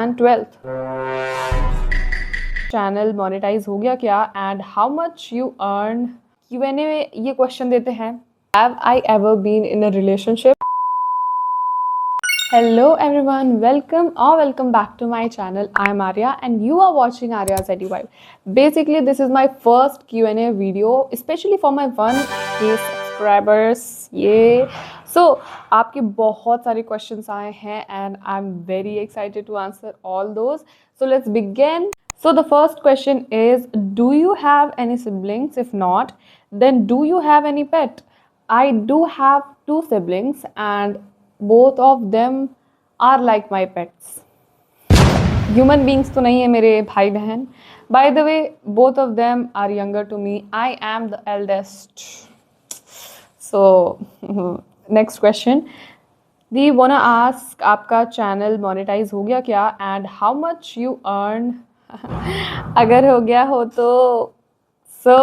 And 12th channel monetise हो गया क्या and how much you earn. Q&A में ये क्वेश्चन देते हैं, have I ever been in a relationship. Hello everyone, welcome back to my channel. I am Arya and you are watching Arya's EduVibe. Basically this is my first Q&A video especially for my 1K subscribers. So आपके बहुत सारे questions आए हैं and I'm very excited to answer all those. So let's begin. So the first question is, do you have any siblings? If not, then do you have any pet? I do have 2 siblings and both of them are like my pets. Human beings तो नहीं है मेरे भाई बहन. By the way, both of them are younger to me. I am the eldest. So next question. We wanna ask, आपका channel monetise हो गया क्या and how much you earn? अगर हो गया हो तो so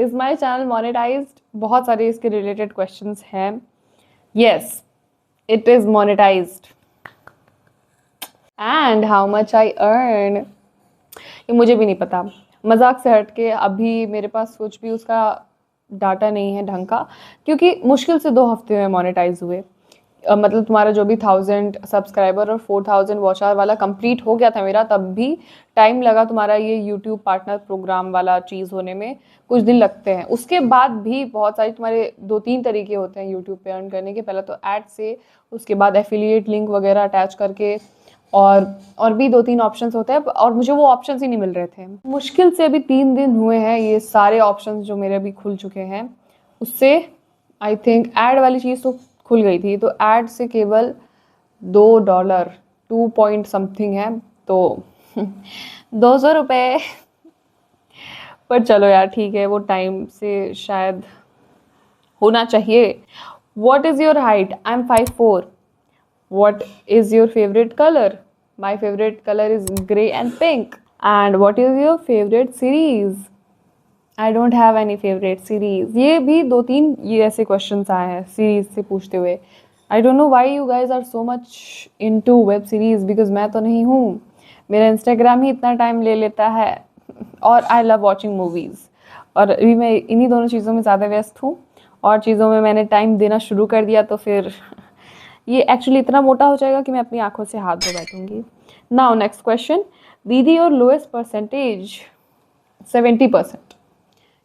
is my channel monetized? बहुत सारे इसके रिलेटेड क्वेश्चंस हैं. Yes, it is monetized. And how much I earn? ये मुझे भी नहीं पता. मजाक से हट के अभी मेरे पास कुछ भी उसका डाटा नहीं है ढंग का, क्योंकि मुश्किल से 2 हफ्ते में मोनेटाइज हुए. मतलब तुम्हारा जो भी 1000 सब्सक्राइबर और 4000 वॉच आवर वाला कंप्लीट हो गया था मेरा, तब भी टाइम लगा तुम्हारा ये यूट्यूब पार्टनर प्रोग्राम वाला चीज़ होने में. कुछ दिन लगते हैं. उसके बाद भी बहुत सारे तुम्हारे 2-3 तरीके होते हैं यूट्यूब पे अर्न करने के. पहले तो ऐड से, उसके बाद एफिलिएट लिंक वगैरह अटैच करके, और भी 2-3 ऑप्शंस होते हैं, और मुझे वो ऑप्शंस ही नहीं मिल रहे थे. मुश्किल से अभी 3 दिन हुए हैं ये सारे ऑप्शंस जो मेरे अभी खुल चुके हैं. उससे आई थिंक ऐड वाली चीज़ तो खुल गई थी, तो ऐड से केवल $2 2 पॉइंट समथिंग है, तो 200 रुपये. पर चलो यार ठीक है, वो टाइम से शायद होना चाहिए. What is your height? I am 5'4". What is your favorite color? My favorite color is grey and pink. And what is your favorite series? I don't have any favorite series. ये भी 2-3 ये ऐसे questions आए हैं series से पूछते हुए. I don't know why you guys are so much into web series, because मैं तो नहीं हूँ. मेरा Instagram ही इतना टाइम ले लेता है, और I love watching movies. और अभी मैं इन्हीं दोनों चीज़ों में ज़्यादा व्यस्त हूँ, और चीज़ों में मैंने टाइम देना शुरू कर दिया तो फिर ये एक्चुअली इतना मोटा हो जाएगा कि मैं अपनी आंखों से हाथ धो बैठूंगी. Now next question. दीदी your lowest percentage? 70%.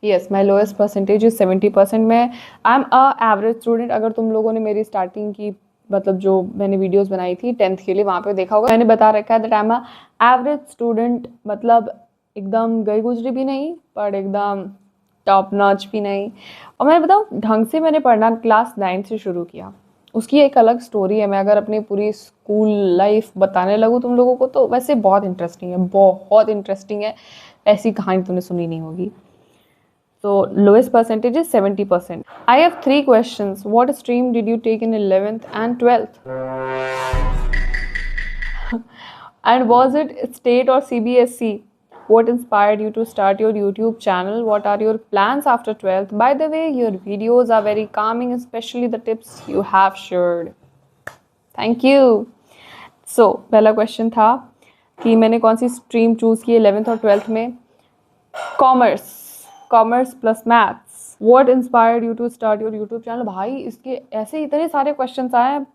Yes, my lowest percentage is 70%. मैं I am a average student. अगर तुम लोगों ने मेरी स्टार्टिंग की, मतलब जो मैंने वीडियोस बनाई थी 10th के लिए, वहाँ पे देखा होगा मैंने बता रखा है that I am a average student. मतलब एकदम गई गुजरी भी नहीं, पर एकदम टॉप नॉच भी नहीं. और मैं बताऊँ, ढंग से मैंने पढ़ना क्लास 9 से शुरू किया. उसकी एक अलग स्टोरी है. मैं अगर अपनी पूरी स्कूल लाइफ बताने लगूँ तुम लोगों को तो वैसे बहुत इंटरेस्टिंग है, बहुत इंटरेस्टिंग है. ऐसी कहानी तुमने सुनी नहीं होगी. तो lowest percentage is 70%. I have 3 questions. What stream did you take in 11th and 12th? And was it state और CBSE? What inspired you to start your YouTube channel? What are your plans after 12th? By the way, your videos are very calming, especially the tips you have shared. Thank you. So, पहला question था कि मैंने कौन सी stream choose की 11th और 12th में. Commerce plus maths. What inspired you to start your YouTube channel? भाई इसके ऐसे इतने सारे क्वेश्चंस आए हैं.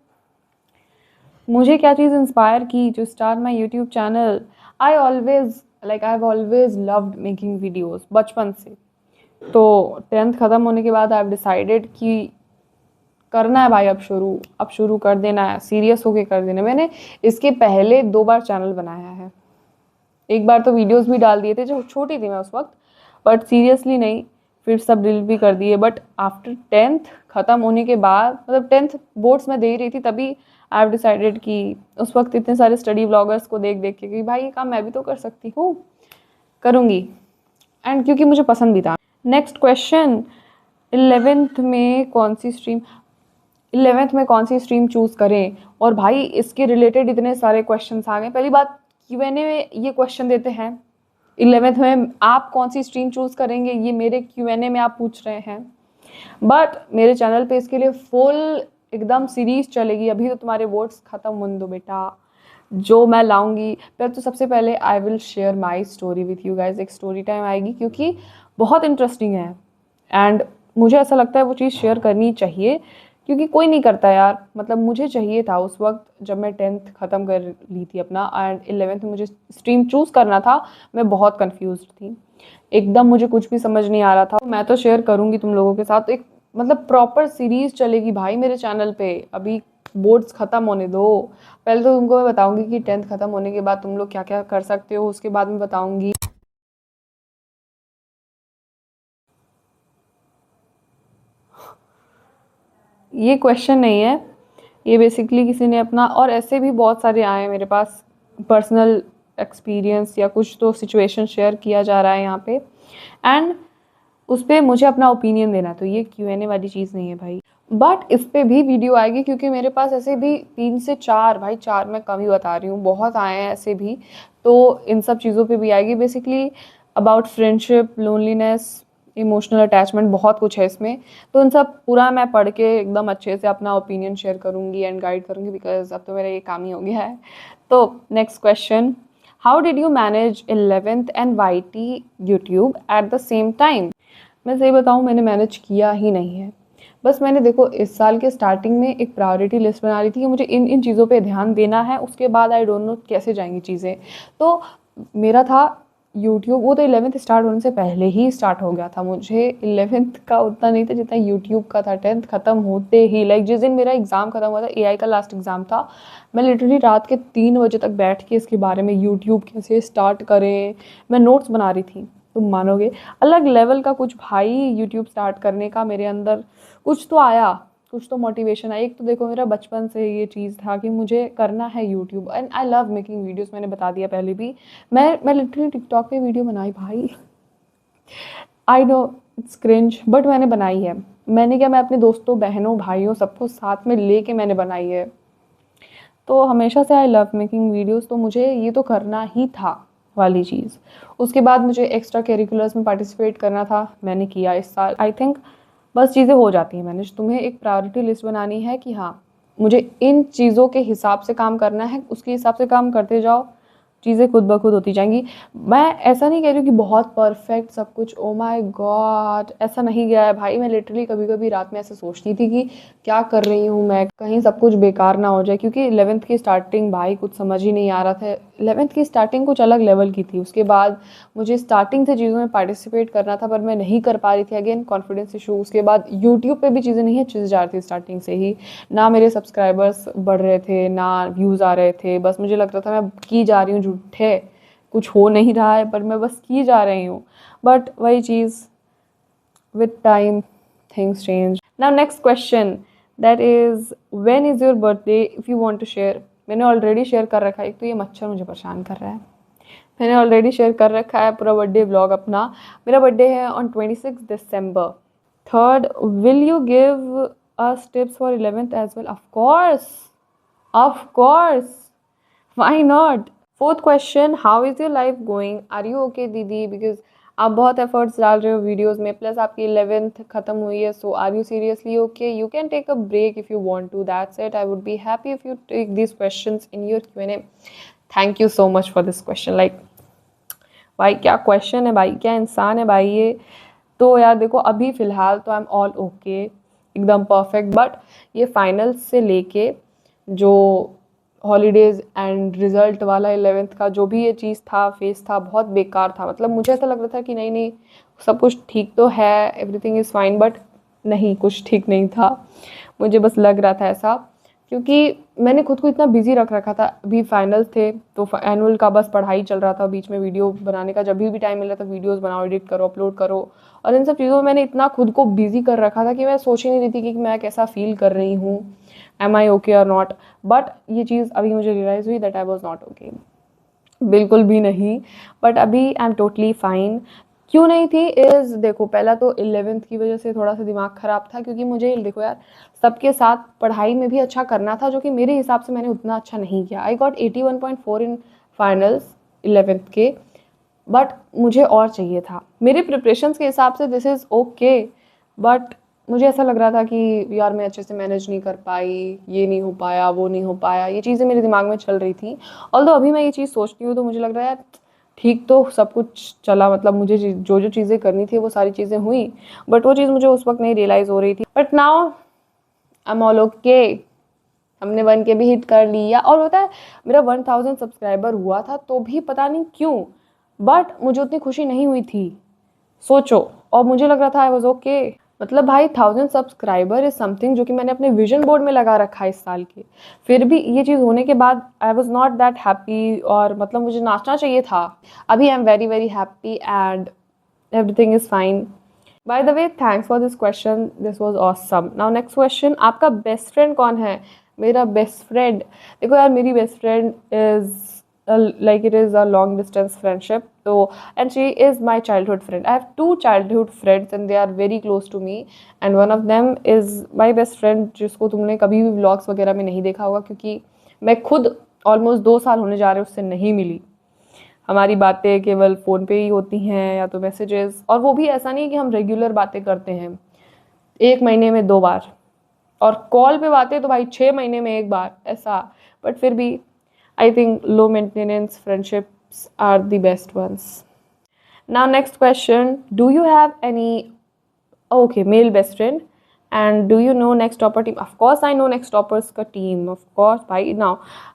मुझे क्या चीज़ इंस्पायर की to start my YouTube channel? I've always loved making videos बचपन से. तो 10th ख़त्म होने के बाद I've decided कि करना है भाई, अब शुरू कर देना है, सीरियस होके कर देना. मैंने इसके पहले 2 बार चैनल बनाया है. एक बार तो वीडियोस भी डाल दिए थे, जो छोटी थी मैं उस वक्त, बट सीरियसली नहीं. फिर सब डिलीट भी कर दिए. बट आफ्टर 10th ख़त्म होने के बाद, मतलब 10th बोर्ड्स में दे रही थी, तभी आई हैव डिसाइडेड कि उस वक्त इतने सारे स्टडी व्लॉगर्स को देख के कि भाई ये काम मैं भी तो कर सकती हूँ, करूँगी. एंड क्योंकि मुझे पसंद भी था. Next question. 11th में कौन सी स्ट्रीम चूज़ करें? और भाई इसके रिलेटेड इतने सारे क्वेश्चंस आ गए. पहली बात, Q&A में ये क्वेश्चन देते हैं 11th में आप कौन सी स्ट्रीम चूज़ करेंगे, ये मेरे Q&A में आप पूछ रहे हैं. बट मेरे चैनल पे इसके लिए फुल एकदम सीरीज चलेगी. अभी तो तुम्हारे वोट्स ख़त्म होने दो बेटा. जो मैं लाऊंगी, पहले तो सबसे पहले I will share my story with you guys. एक स्टोरी टाइम आएगी क्योंकि बहुत इंटरेस्टिंग है एंड मुझे ऐसा लगता है वो चीज़ शेयर करनी चाहिए क्योंकि कोई नहीं करता यार। मतलब मुझे चाहिए था उस वक्त जब मैं 10th ख़त्म कर ली थी अपना एंड 11th में मुझे स्ट्रीम चूज़ करना था। मैं बहुत कंफ्यूज थी, एकदम मुझे कुछ भी समझ नहीं आ रहा था। मैं तो शेयर करूँगी तुम लोगों के साथ, एक मतलब प्रॉपर सीरीज़ चलेगी भाई मेरे चैनल पे। अभी बोर्ड्स ख़त्म होने दो, पहले तो तुमको मैं बताऊंगी कि 10th ख़त्म होने के बाद तुम लोग क्या क्या कर सकते हो, उसके बाद मैं बताऊंगी। ये क्वेश्चन नहीं है, ये बेसिकली किसी ने अपना, और ऐसे भी बहुत सारे आए हैं मेरे पास पर्सनल एक्सपीरियंस या कुछ तो सिचुएशन शेयर किया जा रहा है यहाँ पे एंड उस पर मुझे अपना ओपिनियन देना है। तो ये Q&A वाली चीज़ नहीं है भाई, बट इस पे भी वीडियो आएगी क्योंकि मेरे पास ऐसे भी 3 से 4, भाई 4 मैं कम ही बता रही हूँ, बहुत आए हैं ऐसे भी। तो इन सब चीज़ों पे भी आएगी, basically about friendship, loneliness, emotional attachment, बहुत कुछ है इसमें। तो इन सब पूरा मैं पढ़ के एकदम अच्छे से अपना ओपिनियन शेयर करूँगी एंड गाइड करूँगी बिकॉज अब तो मेरा ये काम ही हो गया है। तो next question, how did you manage 11th and YT YouTube at the same time? मैं सही बताऊँ, मैंने मैनेज किया ही नहीं है। बस मैंने देखो इस साल के स्टार्टिंग में एक प्रायोरिटी लिस्ट बना ली थी कि मुझे इन इन चीज़ों पे ध्यान देना है, उसके बाद आई डोंट नो कैसे जाएंगी चीज़ें। तो मेरा था यूट्यूब, वो तो 11th स्टार्ट होने से पहले ही स्टार्ट हो गया था। मुझे 11th का उतना नहीं था जितना यूट्यूब का था। 10th ख़त्म होते ही, लाइक जिस दिन मेरा एग्ज़ाम ख़त्म हुआ था, AI का लास्ट एग्ज़ाम था, मैं लिटरली रात के 3 बजे तक बैठ के इसके बारे में यूट्यूब कैसे स्टार्ट करें मैं नोट्स बना रही थी। तुम मानोगे, अलग लेवल का कुछ भाई यूट्यूब स्टार्ट करने का मेरे अंदर कुछ तो आया, कुछ तो मोटिवेशन आई। एक तो देखो मेरा बचपन से ये चीज़ था कि मुझे करना है YouTube and I love making videos. मैंने बता दिया पहले भी, मैं लिटरली टिकटॉक पे वीडियो बनाई भाई। I know it's cringe but मैंने बनाई है। मैंने क्या, मैं अपने दोस्तों, बहनों, भाइयों सबको साथ में लेके मैंने बनाई है। तो हमेशा से आई लव मेकिंग वीडियोस, तो मुझे ये तो करना ही था वाली चीज़। उसके बाद मुझे एक्स्ट्रा करिकुलर्स में पार्टिसिपेट करना था, मैंने किया इस साल। आई थिंक बस चीज़ें हो जाती हैं मैनेज। तुम्हें एक प्रायोरिटी लिस्ट बनानी है कि हाँ मुझे इन चीज़ों के हिसाब से काम करना है, उसके हिसाब से काम करते जाओ, चीज़ें खुद ब खुद होती जाएंगी। मैं ऐसा नहीं कह रही हूँ कि बहुत परफेक्ट सब कुछ, ओ माय गॉड, ऐसा नहीं गया है भाई। मैं लिटरली कभी कभी रात में ऐसे सोचती थी कि क्या कर रही हूँ मैं, कहीं सब कुछ बेकार ना हो जाए, क्योंकि 11th की स्टार्टिंग भाई कुछ समझ ही नहीं आ रहा था। 11th की स्टार्टिंग कुछ अलग लेवल की थी। उसके बाद मुझे स्टार्टिंग से चीज़ों में पार्टिसिपेट करना था पर मैं नहीं कर पा रही थी, अगेन कॉन्फिडेंस इशू। उसके बाद यूट्यूब पे भी चीज़ें नहीं अच्छे से जा रही थी स्टार्टिंग से ही, ना मेरे सब्सक्राइबर्स बढ़ रहे थे ना व्यूज़ आ रहे थे। बस मुझे लगता था मैं की जा रही हूँ झूठे, कुछ हो नहीं रहा है पर मैं बस की जा रही हूँ। बट वही चीज़, with time things change. Now next question, that is when is your birthday if you want to share? मैंने ऑलरेडी शेयर कर रखा है। एक तो ये मच्छर मुझे परेशान कर रहा है। मैंने ऑलरेडी शेयर कर रखा है पूरा बर्थडे व्लॉग अपना। मेरा बर्थडे है on 26 December. Third, will you give us tips for 11th as well? Of course, why not. Fourth question, how is your life going, are you okay दीदी? Because आप बहुत एफर्ट्स डाल रहे हो videos में, प्लस आपकी 11th ख़त्म हुई है, so are you seriously okay? You can take a break if you want to, that's it. I would be happy if you take this questions in your Q&A। Thank you so much for this question. Like भाई क्या question है भाई, क्या इंसान है भाई ये। तो यार देखो अभी फ़िलहाल तो आई एम ऑल ओके, एकदम परफेक्ट। बट ये फाइनल्स से लेके जो हॉलीडेज़ एंड रिज़ल्ट वाला 11th का जो भी ये चीज़ था, फेस था, बहुत बेकार था। मतलब मुझे ऐसा लग रहा था कि नहीं नहीं सब कुछ ठीक तो है, एवरीथिंग इज़ फाइन, बट नहीं, कुछ ठीक नहीं था। मुझे बस लग रहा था ऐसा क्योंकि मैंने खुद को इतना बिजी रख रखा था। अभी फाइनल्स थे तो एनुअल का बस पढ़ाई चल रहा था, बीच में वीडियो बनाने का जब भी टाइम मिल रहा था वीडियोस बनाओ, एडिट करो, अपलोड करो, और इन सब चीज़ों में मैंने इतना खुद को बिजी कर रखा था कि मैं सोच ही नहीं रही थी कि मैं कैसा फील कर रही हूँ, एम आई ओके और नॉट। बट ये चीज़ अभी मुझे रियलाइज़ हुई that I was not okay, बिल्कुल भी नहीं। बट अभी आई एम टोटली फाइन। क्यों नहीं थी इज़, देखो पहला तो 11th की वजह से थोड़ा सा दिमाग ख़राब था क्योंकि मुझे देखो यार सबके साथ पढ़ाई में भी अच्छा करना था, जो कि मेरे हिसाब से मैंने उतना अच्छा नहीं किया। I got 81.4 in finals 11th के, बट मुझे और चाहिए था। मेरे प्रिपरेशंस के हिसाब से दिस इज़ ओके, बट मुझे ऐसा लग रहा था कि यार मैं अच्छे से मैनेज नहीं कर पाई, ये नहीं हो पाया, वो नहीं हो पाया, ये चीज़ें मेरे दिमाग में चल रही थी। ऑल्दो अभी मैं ये चीज़ सोचती हूँ तो मुझे लग रहा है यार ठीक तो सब कुछ चला, मतलब मुझे जो जो चीज़ें करनी थी वो सारी चीज़ें हुई, बट वो चीज़ मुझे उस वक्त नहीं रियलाइज़ हो रही थी। But now I am all okay, हमने 1K भी हिट कर लिया। और होता है मेरा 1000 सब्सक्राइबर हुआ था तो भी पता नहीं क्यों बट मुझे उतनी खुशी नहीं हुई थी, सोचो। और मुझे लग रहा था आई वॉज ओके, मतलब भाई 1000 सब्सक्राइबर इज समथिंग जो कि मैंने अपने विजन बोर्ड में लगा रखा है इस साल के, फिर भी ये चीज़ होने के बाद I was not that happy, और मतलब मुझे नाचना चाहिए था। अभी आई am very very happy and everything is fine. By the way thanks for this question, this was awesome. Now next question, आपका बेस्ट फ्रेंड कौन है? मेरा बेस्ट फ्रेंड, देखो यार मेरी best friend is like it is a long distance friendship, so and she is my childhood friend. I have 2 childhood friends and they are very close to me, and one of them is my best friend जिसको तुमने कभी भी vlogs वगैरह में नहीं देखा होगा, क्योंकि मैं खुद ऑलमोस्ट 2 साल होने जा रहे हैं उससे नहीं मिली। हमारी बातें केवल फ़ोन पे ही होती हैं या तो मैसेजेस, और वो भी ऐसा नहीं कि हम रेगुलर बातें करते हैं, 1 महीने में 2 बार, और कॉल पे बातें तो भाई 6 महीने में 1 बार ऐसा। बट फिर भी I think low maintenance friendships are the best ones. Now next question, do you have any okay male best friend, and do you know Next Topper team? Of course I know Next Toppers का team, of course भाई। now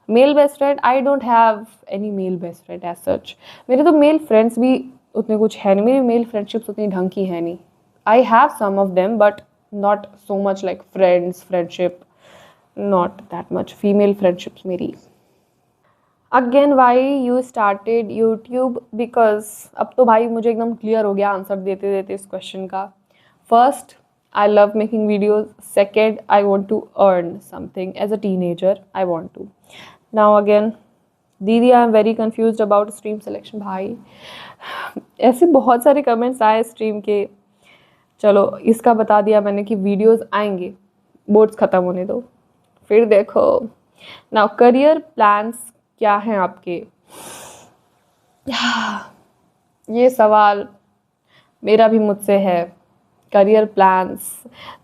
male best friend, I don't have any male best friend as such। मेरे तो male friends भी उतने कुछ है नहीं, मेरी male friendships उतनी ढंग की है नहीं। I have some of them but not so much like friends friendship, not that much female friendships मेरी। Again why you started YouTube? Because अब तो भाई मुझे एकदम क्लियर हो गया आंसर देते देते इस क्वेश्चन का। First, I love making videos. Second, I want to earn something as a teenager, I want to. Now again, दीदी I am very confuse about stream selection. भाई ऐसे बहुत सारे कमेंट्स आए स्ट्रीम के, चलो इसका बता दिया मैंने कि वीडियोस आएंगे, बोर्ड्स ख़त्म होने दो फिर देखो। नाउ करियर प्लान्स क्या हैं आपके? ये सवाल मेरा भी मुझसे है। करियर प्लान्स,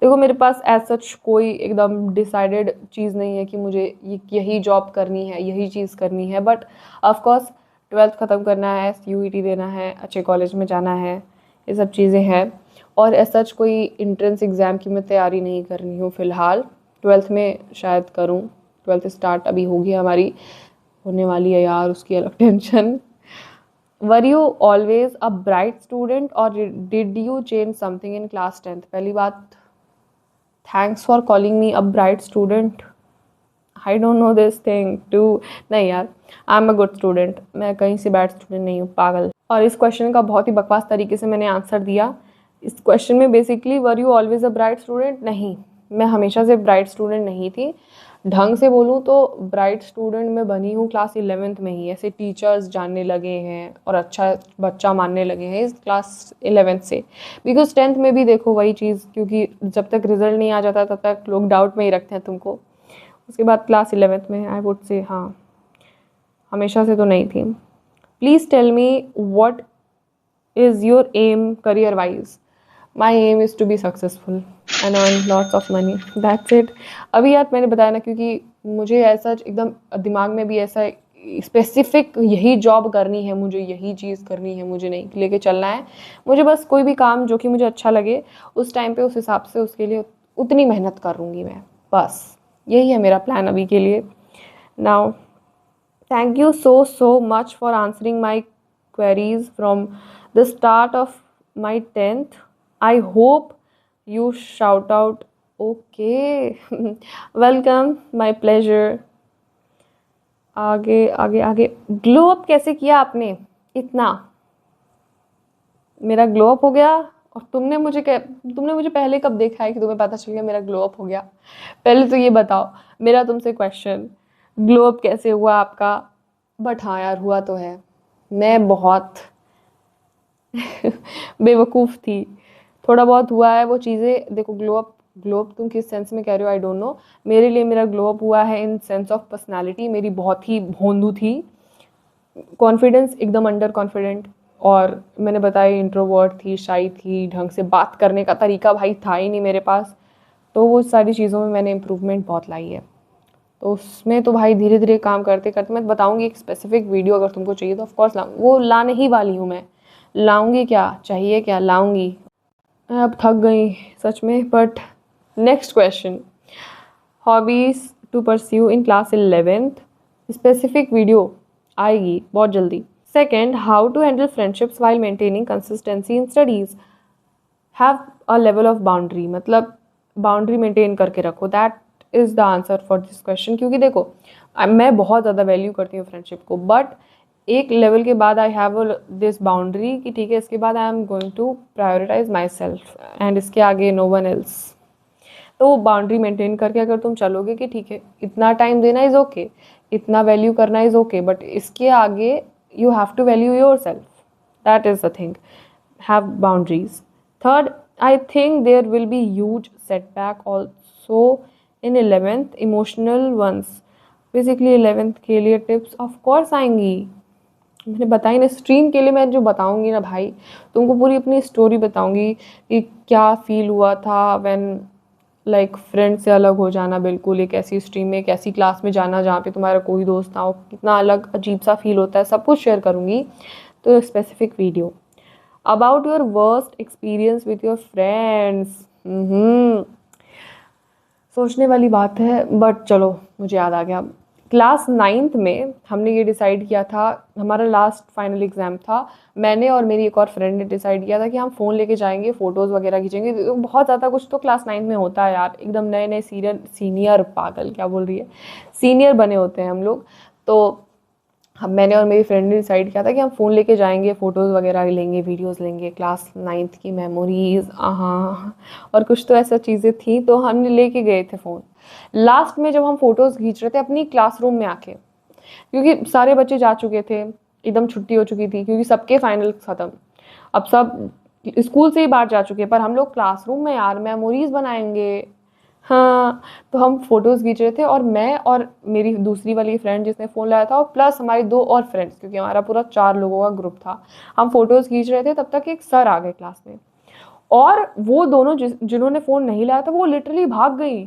देखो मेरे पास एज सच कोई एकदम डिसाइडेड चीज़ नहीं है कि मुझे यही जॉब करनी है, यही चीज़ करनी है, बट ऑफकोर्स 12th ख़त्म करना है, UET देना है, अच्छे कॉलेज में जाना है, ये सब चीज़ें हैं। और एज सच कोई इंट्रेंस एग्ज़ाम की मैं तैयारी नहीं कर रही हूँ फ़िलहाल। 12th में शायद करूँ, 12th स्टार्ट अभी होगी हमारी, होने वाली है यार, उसकी अलग tension. Were you always a bright student और did you change something in class 10th? पहली बात, thanks for calling me a bright student, I don't know this thing too. नहीं यार, I am a good student, मैं कहीं से bad student नहीं हूँ, पागल। और इस क्वेश्चन का बहुत ही बकवास तरीके से मैंने आंसर दिया। इस क्वेश्चन में basically were you always a bright student, नहीं, मैं हमेशा से ब्राइट स्टूडेंट नहीं थी। ढंग से बोलूँ तो ब्राइट स्टूडेंट मैं बनी हूँ क्लास 11th में ही, ऐसे टीचर्स जानने लगे हैं और अच्छा बच्चा मानने लगे हैं इस क्लास 11th से। बिकॉज 10th में भी देखो वही चीज़, क्योंकि जब तक रिजल्ट नहीं आ जाता तब तक लोग डाउट में ही रखते हैं तुमको। उसके बाद क्लास 11th में आई वुड से हाँ, हमेशा से तो नहीं थी। Please tell me what is your aim career wise? My aim is to be successful and earn lots of money, that's it. अभी यार मैंने बताया ना, क्योंकि मुझे ऐसा एकदम दिमाग में भी ऐसा स्पेसिफिक यही जॉब करनी है, मुझे यही चीज़ करनी है, मुझे नहीं लेके चलना है। मुझे बस कोई भी काम जो कि मुझे अच्छा लगे उस टाइम पे उस हिसाब से उसके लिए उतनी मेहनत करूँगी मैं, बस यही है मेरा प्लान अभी के लिए। Now thank you so much for answering my queries from the start of my 10th. I hope you shout out okay. Welcome, my pleasure. आगे आगे आगे, ग्लो अप कैसे किया आपने इतना? मेरा ग्लो अप हो गया, और तुमने मुझे पहले कब देखा है कि तुम्हें पता चल गया मेरा ग्लो अप हो गया? पहले तो ये बताओ, मेरा तुमसे क्वेश्चन, ग्लो अप कैसे हुआ आपका? बट हाँ यार, हुआ तो है। मैं बहुत बेवकूफ़ थी, थोड़ा बहुत हुआ है वो चीज़ें। देखो ग्लो अप तुम किस सेंस में कह रहे हो आई डोंट नो, मेरे लिए मेरा ग्लो अप हुआ है इन सेंस ऑफ पर्सनालिटी। मेरी बहुत ही भोंदू थी, कॉन्फिडेंस एकदम अंडर कॉन्फिडेंट, और मैंने बताया इंट्रोवर्ट थी, शाई थी, ढंग से बात करने का तरीका भाई था ही नहीं मेरे पास। तो वो सारी चीज़ों में मैंने इम्प्रूवमेंट बहुत लाई है। तो उसमें तो भाई धीरे धीरे काम करते करते मैं बताऊंगी एक स्पेसिफिक वीडियो, अगर तुमको चाहिए तो ऑफकोर्स लाऊँ, वो लाने ही वाली हूँ मैं। लाऊंगी क्या, चाहिए क्या, लाऊंगी। मैं अब थक गई सच में। But next question, hobbies to pursue in class 11th, specific video आएगी बहुत जल्दी। Second, how to handle friendships while maintaining consistency in studies, have a level of boundary, मतलब बाउंड्री मेंटेन करके रखो। That is the answer for this question. क्योंकि देखो मैं बहुत ज़्यादा वैल्यू करती हूँ फ्रेंडशिप को, बट एक लेवल के बाद आई हैव दिस बाउंड्री कि ठीक है, इसके बाद I am going to prioritise myself and इसके आगे नो वन एल्स। तो वो बाउंड्री मेंटेन करके अगर तुम चलोगे कि ठीक है इतना टाइम देना इज़ ओके, इतना वैल्यू करना इज़ ओके, बट इसके आगे you have to value yourself. That is the thing. Have boundaries. Third, I think there will be huge setback also in 11th, emotional ones. Basically 11th के लिए tips of course आएंगी। मैंने बताई ना, stream के लिए मैं जो बताऊंगी ना भाई, तुमको पूरी अपनी स्टोरी बताऊंगी कि क्या फील हुआ था व्हेन लाइक फ्रेंड से अलग हो जाना, बिल्कुल एक ऐसी स्ट्रीम में, एक ऐसी क्लास में जाना जहाँ पे तुम्हारा कोई दोस्त ना हो, कितना अलग अजीब सा फील होता है, सब कुछ शेयर करूँगी। तो specific video about your worst experience with your friends. सोचने वाली बात है, बट चलो मुझे याद आ गया। क्लास 9th में हमने ये डिसाइड किया था, हमारा लास्ट फाइनल एग्ज़ाम था, मैंने और मेरी एक और फ्रेंड ने डिसाइड किया था कि हम फ़ोन लेके जाएंगे, फ़ोटोज़ वगैरह खींचेंगे। तो बहुत ज़्यादा कुछ तो क्लास 9th में होता है यार, एकदम नए नए सीनियर पागल क्या बोल रही है, सीनियर बने होते हैं हम लोग। तो हम, मैंने और मेरी फ्रेंड ने डिसाइड किया था कि हम फ़ोन लेके जाएंगे, फ़ोटोज़ वगैरह लेंगे, वीडियोज़ लेंगे, क्लास 9th की मेमोरीज़, हाँ। और कुछ तो ऐसा चीज़ें थी, तो हमने लेके गए थे फ़ोन। लास्ट में जब हम फ़ोटोज़ खींच रहे थे अपनी क्लासरूम में आके, क्योंकि सारे बच्चे जा चुके थे, एकदम छुट्टी हो चुकी थी क्योंकि सबके फाइनल ख़त्म, अब सब स्कूल से ही बाहर जा चुके, पर हम लोग क्लासरूम में यार मेमोरीज़ बनाएंगे। हाँ, तो हम फ़ोटोज़ खींच रहे थे, और मैं और मेरी दूसरी वाली फ्रेंड जिसने फ़ोन लाया था, और प्लस हमारी 2 और फ्रेंड्स, क्योंकि हमारा पूरा 4 लोगों का ग्रुप था। हम फ़ोटोज़ खींच रहे थे, तब तक एक सर आ गए क्लास में, और वो दोनों जिन्होंने फ़ोन नहीं लाया था वो लिटरली भाग गई,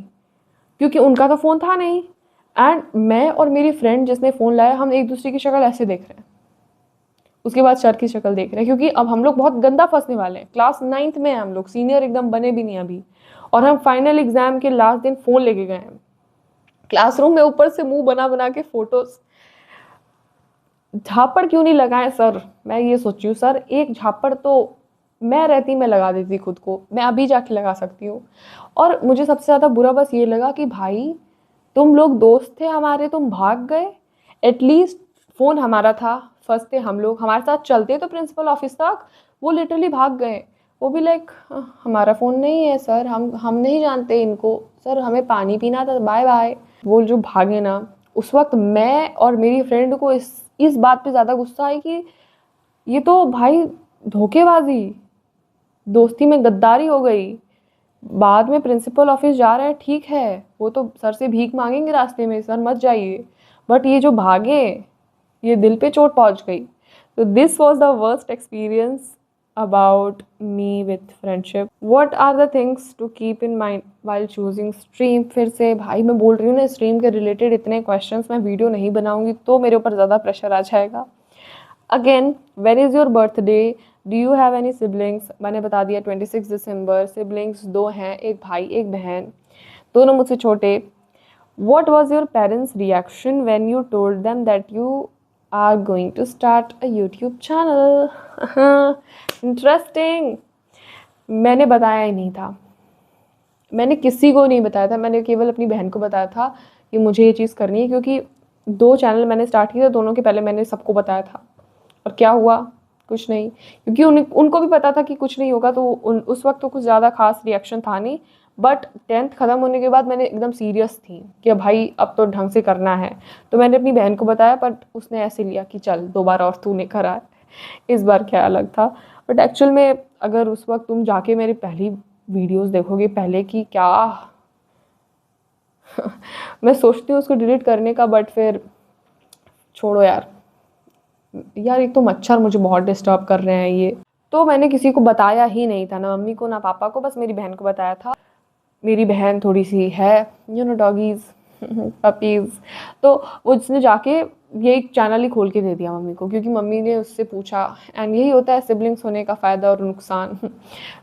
क्योंकि उनका तो फ़ोन था नहीं। एंड मैं और मेरी फ्रेंड जिसने फ़ोन लाया, हम एक दूसरे की शक्ल ऐसे देख रहे हैं, उसके बाद सर की शक्ल देख रहे हैं, क्योंकि अब हम लोग बहुत गंदा फंसने वाले हैं। क्लास 9th में हैं हम लोग, सीनियर एकदम बने भी नहीं अभी, और हम फाइनल एग्जाम के लास्ट दिन फ़ोन लेके गए हैं क्लासरूम में, ऊपर से मुंह बना बना के फोटोज। झापड़ क्यों नहीं लगाए सर, मैं ये सोची हूँ सर, एक झापड़ तो मैं रहती मैं लगा देती खुद को, मैं अभी जाके लगा सकती हूँ। और मुझे सबसे ज़्यादा बुरा बस ये लगा कि भाई तुम लोग दोस्त थे हमारे, तुम भाग गए। एटलीस्ट फ़ोन हमारा था, फंसते हम लोग, हमारे साथ चलते तो प्रिंसिपल ऑफिस तक, वो लिटरली भाग गए। वो भी लाइक हमारा फ़ोन नहीं है सर, हम नहीं जानते इनको सर, हमें पानी पीना था, बाय बाय। वो जो भागे ना, उस वक्त मैं और मेरी फ्रेंड को इस बात पे ज़्यादा गुस्सा आई कि ये तो भाई धोखेबाजी, दोस्ती में गद्दारी हो गई। बाद में प्रिंसिपल ऑफिस जा रहे हैं, ठीक है, वो तो सर से भीख मांगेंगे रास्ते में, सर मत जाइए, बट ये जो भागे, ये दिल पे चोट पहुंच गई। तो this was the worst experience about me with friendship. What are the things to keep in mind while choosing stream. फिर से भाई मैं बोल रही हूँ ना, स्ट्रीम के रिलेटेड इतने क्वेश्चंस मैं वीडियो नहीं बनाऊंगी तो मेरे ऊपर ज़्यादा प्रेशर आ जाएगा। Again, where is your birthday, do you have any siblings. मैंने बता दिया 26 दिसंबर। सिबलिंग्स 2 हैं, एक भाई एक बहन, दोनों मुझसे छोटे। What was your parents reaction when you told them that you are going to start a YouTube channel. Interesting. मैंने बताया ही नहीं था, मैंने किसी को नहीं बताया था, मैंने केवल अपनी बहन को बताया था कि मुझे ये चीज़ करनी है, क्योंकि 2 चैनल मैंने स्टार्ट किए थे, दोनों के पहले मैंने सबको बताया था। और क्या हुआ, कुछ नहीं, क्योंकि उनको भी पता था कि कुछ नहीं होगा, तो उस वक्त तो कुछ ज़्यादा खास रिएक्शन था नहीं। बट 10th ख़त्म होने के बाद मैंने एकदम सीरियस थी कि भाई अब तो ढंग से करना है, तो मैंने अपनी बहन को बताया, बट उसने ऐसे लिया कि चल 2 बार और तूने करा है, इस बार क्या अलग था। बट एक्चुअल में अगर उस वक्त तुम जाके मेरी पहली वीडियोस देखोगे पहले की, क्या मैं सोचती हूँ उसको डिलीट करने का, बट फिर छोड़ो यार, यार एक तो मच्छर मुझे बहुत डिस्टर्ब कर रहे हैं ये। तो मैंने किसी को बताया ही नहीं था, ना मम्मी को ना पापा को, बस मेरी बहन को बताया था। मेरी बहन थोड़ी सी है डॉगीज़ पपीज़, तो वो उसने जाके ये एक चैनल ही खोल के दे दिया मम्मी को, क्योंकि मम्मी ने उससे पूछा, एंड यही होता है सिबलिंग्स होने का फ़ायदा और नुकसान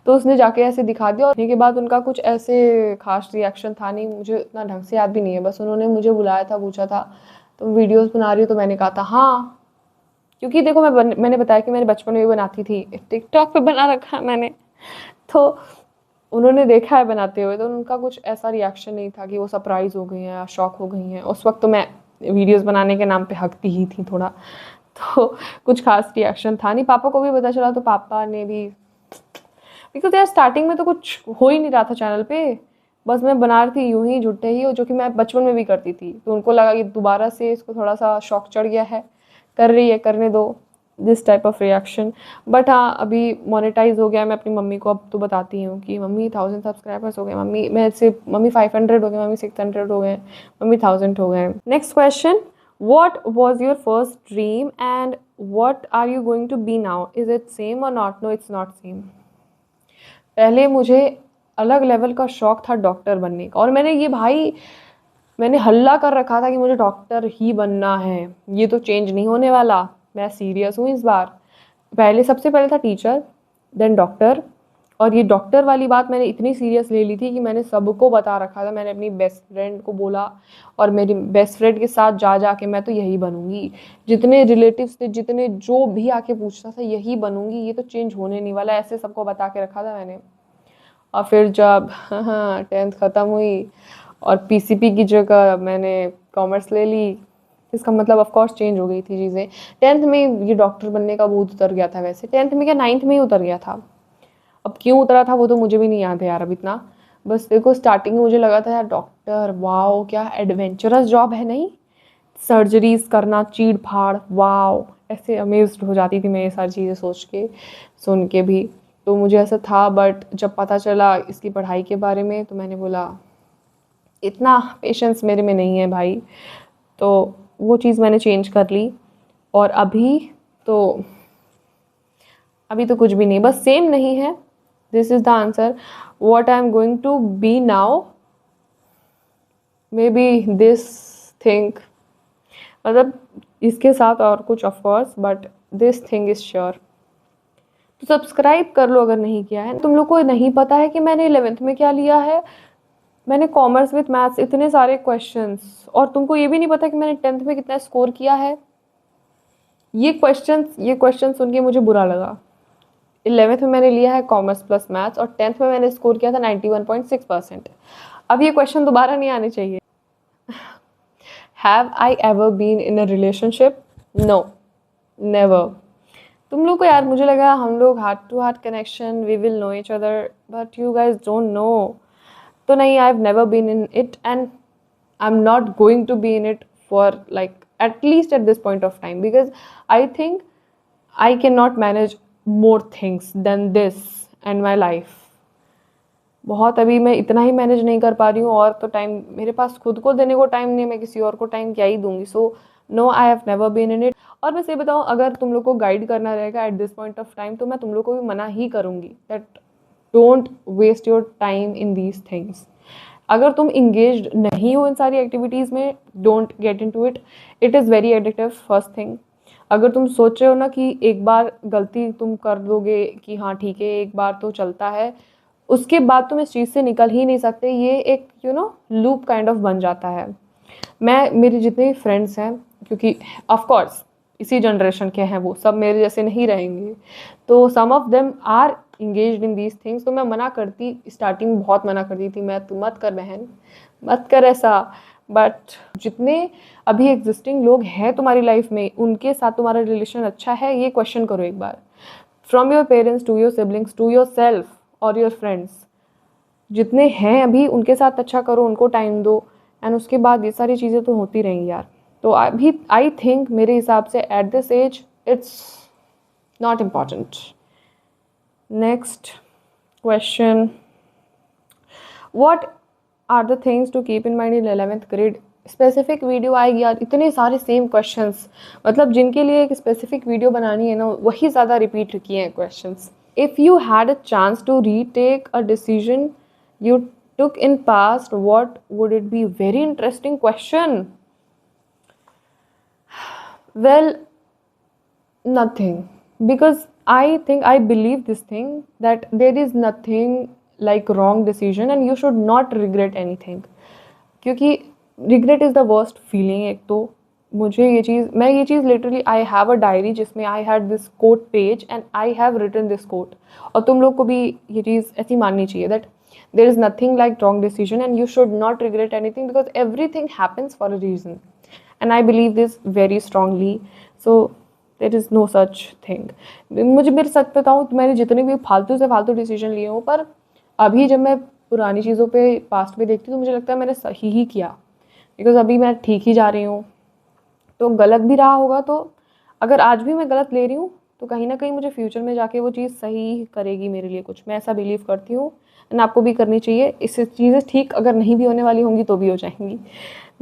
तो उसने जाके ऐसे दिखा दिया, और के बाद उनका कुछ ऐसे खास रिएक्शन था नहीं, मुझे इतना ढंग से याद भी नहीं है। बस उन्होंने मुझे बुलाया था, पूछा था तुम वीडियोज़ बना रही हो, तो मैंने कहा था हाँ, क्योंकि देखो मैंने बताया कि मैंने बचपन में भी बनाती थी, टिकटॉक पे बना रखा है मैंने, तो उन्होंने देखा है बनाते हुए, तो उनका कुछ ऐसा रिएक्शन नहीं था कि वो सरप्राइज़ हो गई हैं या शॉक हो गई हैं। उस वक्त तो मैं वीडियोस बनाने के नाम पे हकती ही थी थोड़ा, तो कुछ खास रिएक्शन था नहीं। पापा को भी पता चला तो पापा ने भी, बिकॉज यार स्टार्टिंग में तो कुछ हो ही नहीं रहा था चैनल पे, बस मैं बना रही थी यूं ही झूठे ही, जो कि मैं बचपन में भी करती थी, तो उनको लगा कि दोबारा से इसको थोड़ा सा शौक चढ़ गया है, कर रही है, करने दो, this type of reaction. But हाँ, अभी मोनेटाइज हो गया। मैं अपनी मम्मी को अब तो बताती हूँ कि मम्मी 1000 सब्सक्राइबर्स हो गए, मम्मी मैं से मम्मी 500 हो गए, मम्मी 600 हो गए, मम्मी 1000 हो गए। Next question, what was your first dream and what are you going to be now? Is it same or not? No, it's not same. पहले मुझे अलग लेवल का शौक था डॉक्टर बनने का, और मैंने हल्ला कर रखा था कि मुझे डॉक्टर ही बनना है, ये तो चेंज नहीं होने वाला, मैं सीरियस हूँ इस बार। सबसे पहले था टीचर, देन डॉक्टर, और ये डॉक्टर वाली बात मैंने इतनी सीरियस ले ली थी कि मैंने सबको बता रखा था। मैंने अपनी बेस्ट फ्रेंड को बोला, और मेरी बेस्ट फ्रेंड के साथ जा के मैं तो यही बनूंगी, जितने रिलेटिव्स थे, जितने जो भी आके पूछता था, यही बनूंगी, ये तो चेंज होने नहीं वाला, ऐसे सबको बता के रखा था मैंने। और फिर जब 10th ख़त्म हुई और पीसीपी की जगह मैंने कॉमर्स ले ली, इसका मतलब ऑफ कोर्स चेंज हो गई थी चीज़ें। 10th में ये डॉक्टर बनने का भूत उतर गया था, वैसे 10th में क्या 9th में ही उतर गया था। अब क्यों उतरा था वो तो मुझे भी नहीं याद है यार अब इतना। बस देखो स्टार्टिंग में मुझे लगा था यार डॉक्टर वाओ क्या एडवेंचरस जॉब है, नहीं सर्जरीज करना, चीड़ फाड़, वाओ, ऐसे अमेज्ड हो जाती थी मैं ये सारी चीज़ें सोच के, सुन के भी। तो मुझे ऐसा था, बट जब पता चला इसकी पढ़ाई के बारे में तो मैंने बोला इतना पेशेंस मेरे में नहीं है भाई, तो वो चीज़ मैंने चेंज कर ली। और तो अभी तो कुछ भी नहीं, बस सेम नहीं है। This is the answer, what I am going to be now, maybe this thing, मतलब इसके साथ और कुछ of course, but this thing is sure. तो सब्सक्राइब कर लो अगर नहीं किया है। तुम लोग को नहीं पता है कि मैंने 11th में क्या लिया है, मैंने कॉमर्स विथ मैथ्स, इतने सारे क्वेश्चंस, और तुमको ये भी नहीं पता कि मैंने 10th में कितना स्कोर किया है। ये क्वेश्चन सुन के मुझे बुरा लगा। 11th में मैंने लिया है कॉमर्स प्लस मैथ्स, और 10th में मैंने स्कोर किया था 91.6%। अब ये क्वेश्चन दोबारा नहीं आने चाहिए। Have I ever been in a relationship? No, never. तुम लोग को यार मुझे लगा हम लोग heart to heart connection, we will know each other, but you guys don't know. तो नहीं, I have never been in it and I am not going to be in it for like at least at this point of time, because I think I cannot manage more things than this and my life. बहुत अभी मैं इतना ही manage नहीं कर पा रही हूँ, और तो टाइम मेरे पास खुद को देने को टाइम नहीं, मैं किसी और को टाइम क्या ही दूंगी। So no, I have never been in it. और बस ये बताऊँ, अगर तुम लोग को गाइड करना रहेगा at this point of time, तो मैं तुम लोग को भी मना ही करूँगी that don't waste your time in these things. अगर तुम इंगेज्ड नहीं हो इन सारी एक्टिविटीज़ में, don't get into it, it is very addictive. First thing, अगर तुम सोच रहे हो ना कि एक बार गलती तुम कर दोगे कि हाँ ठीक है एक बार तो चलता है, उसके बाद तुम इस चीज़ से निकल ही नहीं सकते, ये एक लूप काइंड ऑफ बन जाता है। मेरे जितने फ्रेंड्स हैं, क्योंकि ऑफ कोर्स इसी जनरेशन के हैं, वो सब मेरे जैसे नहीं रहेंगे, तो some of them are engaged in these things. तो मैं मना करती, स्टार्टिंग में बहुत मना करती थी मैं, तू मत कर बहन, मत कर ऐसा। बट जितने अभी एग्जिस्टिंग लोग हैं तुम्हारी लाइफ में, उनके साथ तुम्हारा रिलेशन अच्छा है, ये क्वेश्चन करो एक बार, from your parents to your siblings to yourself और योर फ्रेंड्स, जितने हैं अभी उनके साथ अच्छा करो, उनको टाइम दो, एंड उसके बाद ये सारी चीज़ें तो होती रहेंगी यार। तो अभी आई थिंक मेरे हिसाब से at this age it's not important. Next question, what are the things to keep in mind in 11th grade specific video आएगी यार, इतने सारे सेम क्वेश्चंस, मतलब जिनके लिए एक स्पेसिफिक वीडियो बनानी है ना, वही ज़्यादा रिपीट किए हैं questions. If you had a chance to retake a decision you took in past, what would it be? Very interesting question. Well, nothing, because I think I believe this thing that there is nothing like wrong decision and you should not regret anything. क्योंकि regret is the worst feeling. एक तो मुझे मैं ये चीज़ literally, I have a diary जिसमें I had this quote page and I have written this quote, और तुम लोग को भी ये चीज़ ऐसी माननी चाहिए that there is nothing like wrong decision and you should not regret anything because everything happens for a reason, and I believe this very strongly. So there is no such thing. मुझे, मेरे सच बताऊँ तो मैंने जितने भी फालतू से फालतू डिसीजन लिए हों, पर अभी जब मैं पुरानी चीज़ों पे पास्ट पे देखती हूँ तो मुझे लगता है मैंने सही ही किया, बिकॉज अभी मैं ठीक ही जा रही हूँ. तो गलत भी रहा होगा, तो अगर आज भी मैं गलत ले रही हूँ तो कहीं ना कहीं मुझे फ्यूचर में जाके वो चीज़ सही करेगी मेरे लिए कुछ, मैं ऐसा बिलीव करती हूँ. एंड आपको भी करनी चाहिए. इससे चीज़ें ठीक अगर नहीं भी होने वाली होंगी तो भी हो जाएंगी.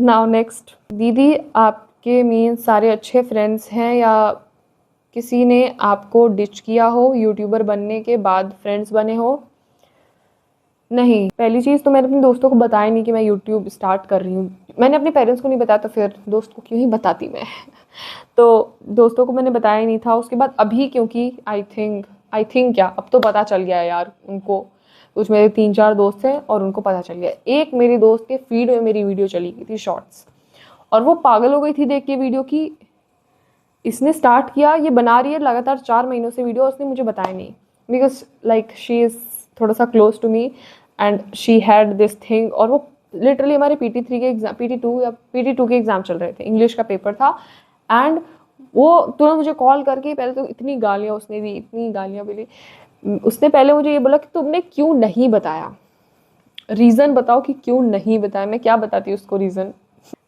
Now next. दीदी, आपके मीन्स सारे अच्छे फ्रेंड्स हैं या किसी ने आपको डिच किया हो, यूट्यूबर बनने के बाद फ्रेंड्स बने हो? नहीं, पहली चीज़ तो मैंने अपने दोस्तों को बताया नहीं कि मैं यूट्यूब स्टार्ट कर रही हूँ. मैंने अपने पेरेंट्स को नहीं बताया तो फिर दोस्त को क्यों ही बताती मैं. तो दोस्तों को मैंने बताया ही नहीं था. उसके बाद अभी क्योंकि आई थिंक क्या, अब तो पता चल गया है यार उनको. कुछ मेरे 3-4 दोस्त हैं और उनको पता चल गया. एक मेरी दोस्त के फीड में मेरी वीडियो चली गई थी शॉर्ट्स, और वो पागल हो गई थी देख के वीडियो की. इसने स्टार्ट किया, ये बना रही है लगातार 4 महीनों से वीडियो, उसने मुझे बताया नहीं, बिकॉज लाइक शी इज़ थोड़ा सा close to me and she had this thing. और वो लिटरली हमारे PT3 के एग्जाम, PT2 के एग्ज़ाम चल रहे थे, इंग्लिश का पेपर था. एंड वो तुरंत मुझे कॉल करके, पहले तो इतनी गालियाँ उसने दी, इतनी गालियाँ मिली. उसने पहले मुझे ये बोला कि तुमने क्यों नहीं बताया, रीज़न बताओ कि क्यों नहीं बताया. मैं क्या बताती उसको रीज़न.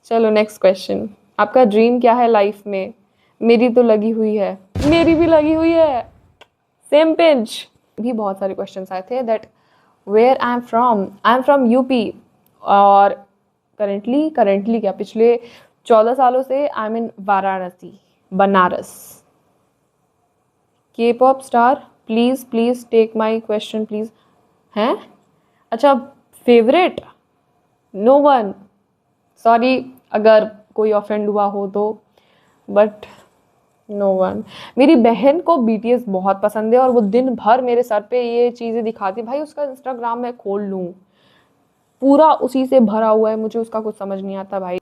चलो नेक्स्ट क्वेश्चन. आपका ड्रीम क्या है लाइफ में? मेरी तो लगी हुई है, मेरी भी लगी हुई है, सेम पिंच. भी बहुत सारे क्वेश्चंस आए थे that where I am from UP, और करेंटली क्या, पिछले 14 सालों से I am in Varanasi, Banaras. के pop star, please take my question please. हैं? अच्छा, फेवरेट? No one. सॉरी अगर कोई ऑफेंड हुआ हो तो, बट नो वन. मेरी बहन को BTS बहुत पसंद है और वो दिन भर मेरे सर पे ये चीज़ें दिखाती. भाई उसका इंस्टाग्राम मैं खोल लूँ, पूरा उसी से भरा हुआ है, मुझे उसका कुछ समझ नहीं आता भाई.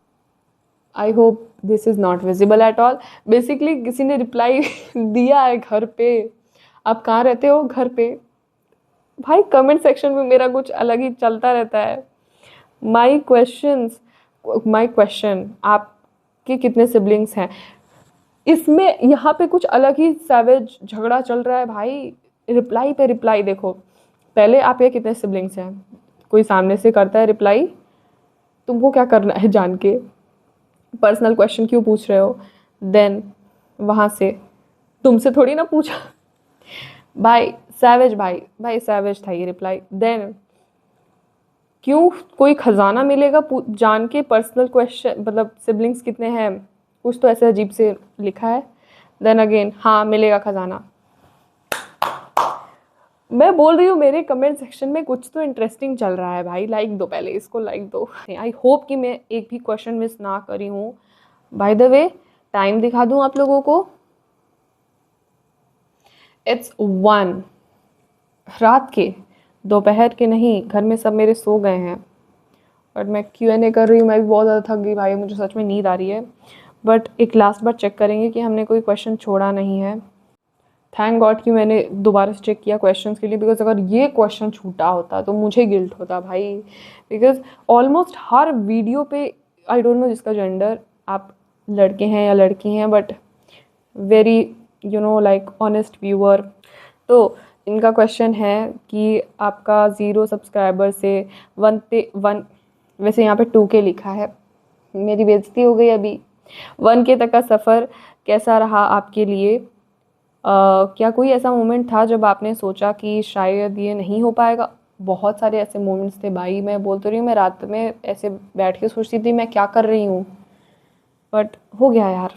I hope this is not visible at all. Basically किसी ने रिप्लाई दिया है घर पे, आप कहाँ रहते हो? घर पे. भाई कमेंट सेक्शन में मेरा कुछ अलग ही चलता रहता है. माई क्वेश्चन, आपके कितने सिबलिंग्स हैं? इसमें यहाँ पे कुछ अलग ही सैवेज झगड़ा चल रहा है भाई. रिप्लाई पे रिप्लाई देखो. पहले आप ये कितने सिबलिंग्स हैं, कोई सामने से करता है रिप्लाई, तुमको क्या करना है जान के, पर्सनल क्वेश्चन क्यों पूछ रहे हो. देन वहाँ से तुमसे थोड़ी ना पूछा. भाई भाई सैवेज था ये रिप्लाई. देन क्यों कोई खजाना मिलेगा जान के, पर्सनल क्वेश्चन मतलब सिबलिंग्स कितने हैं, कुछ तो ऐसे अजीब से लिखा है. देन अगेन, हाँ मिलेगा खजाना. मैं बोल रही हूँ मेरे कमेंट सेक्शन में कुछ तो इंटरेस्टिंग चल रहा है भाई. लाइक दो, पहले इसको लाइक दो. आई होप कि मैं एक भी क्वेश्चन मिस ना करी हूँ. बाय द वे, टाइम दिखा दूँ आप लोगों को. इट्स 1 रात के, दोपहर के नहीं. घर में सब मेरे सो गए हैं, बट मैं Q&A कर रही हूँ. मैं भी बहुत ज़्यादा थक गई भाई, मुझे सच में नींद आ रही है. बट एक लास्ट बार चेक करेंगे कि हमने कोई क्वेश्चन छोड़ा नहीं है. थैंक गॉड कि मैंने दोबारा से चेक किया क्वेश्चंस के लिए, बिकॉज अगर ये क्वेश्चन छूटा होता तो मुझे गिल्ट होता भाई. बिकॉज ऑलमोस्ट हर वीडियो पे, आई डोंट नो जिसका जेंडर, आप लड़के हैं या लड़की हैं, but very like honest viewer. तो इनका क्वेश्चन है कि आपका 0 सब्सक्राइबर से 1, वैसे यहाँ पे 2K लिखा है, मेरी बेइज्जती हो गई अभी. 1K तक का सफ़र कैसा रहा आपके लिए? क्या कोई ऐसा मोमेंट था जब आपने सोचा कि शायद ये नहीं हो पाएगा? बहुत सारे ऐसे मोमेंट्स थे भाई, मैं बोल तो रही हूँ, मैं रात में ऐसे बैठ के सोचती थी मैं क्या कर रही हूँ, बट हो गया यार,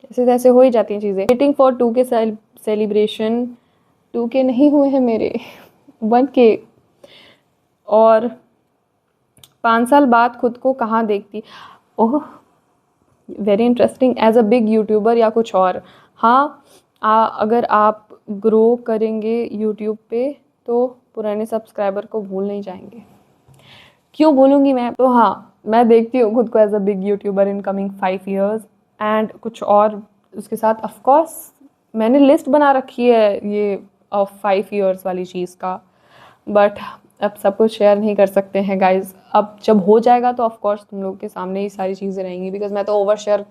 ऐसे तैसे हो ही जाती हैं चीज़ें। Waiting for 2K celebration, 2K नहीं हुए हैं मेरे 1K। और 5 साल बाद खुद को कहाँ देखती? Oh, very interesting. As a big YouTuber या कुछ और? हाँ, अगर आप ग्रो करेंगे यूट्यूब पे तो पुराने सब्सक्राइबर को भूल नहीं जाएंगे। क्यों बोलूँगी मैं? तो हाँ, मैं देखती हूँ खुद को as a big YouTuber in coming 5 years and कुछ और उसके साथ। ऑफ कोर्स मैंने लिस्ट बना रखी है ये 5 years वाली चीज़ का, बट अब सब कुछ शेयर नहीं कर सकते हैं गाइज। अब जब हो जाएगा तो ऑफ कोर्स तुम लोगों के सामने ही सारी चीज़ें रहेंगी, बिकॉज मैं तो ओवर शेयर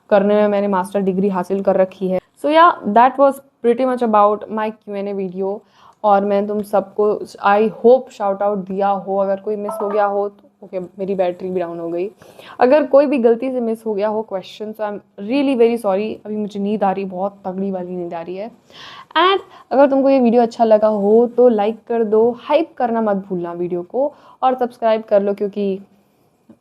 करने में मैंने मास्टर डिग्री हासिल कर रखी है। सो या that was pretty much about my Q&A video. और मैं तुम सबको आई होप शाउट आउट दिया हो। अगर कोई मिस हो गया हो तो ओके, मेरी बैटरी भी डाउन हो गई। अगर कोई भी गलती से मिस हो गया हो क्वेश्चन, तो I am really very sorry. अभी मुझे नींद आ रही, बहुत तगड़ी वाली नींद आ रही है। एंड अगर तुमको ये वीडियो अच्छा लगा हो तो लाइक कर दो, हाइप करना मत भूलना वीडियो को, और सब्सक्राइब कर लो, क्योंकि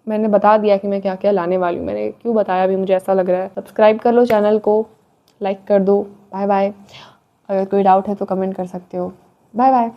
मैंने बता दिया कि मैं क्या क्या लाने वाली हूँ। मैंने क्यों बताया अभी, मुझे ऐसा लग रहा है। सब्सक्राइब कर लो चैनल को, लाइक कर दो। Bye bye. अगर कोई डाउट है तो कमेंट कर सकते हो। Bye bye.